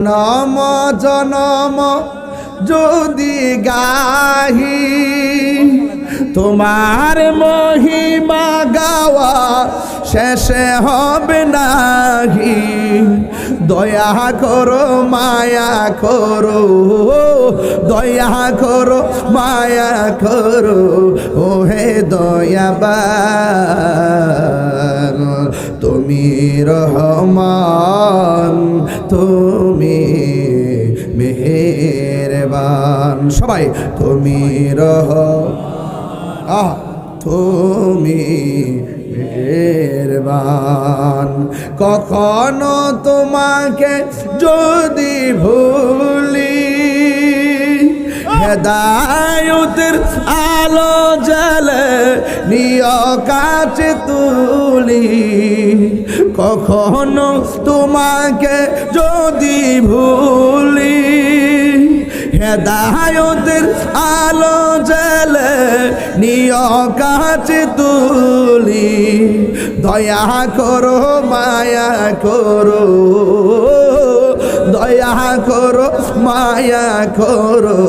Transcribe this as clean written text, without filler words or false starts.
নম জনম যদি গাহি তোমার মহিমা গাওয়া শেষে হবে নাহি। দয়া করো মায়া করো, দয়া করো মায়া করো, ও হে দয়াবান তুমি রহমান, তুমি মেহেরবান। সবাই তুমি তুমি মেহেরবান। কখনো তোমাকে যদি ভুলি, হেদায়েতের আলো জ্বালে নিয় কাছে তুলি। কখনো তোমাকে যদি ভুলি, হেদায়েতের আলো জ্বালে নিয় কাছে তুলি। দয়া করো মায়া করো, দয়া করো মায়া করো।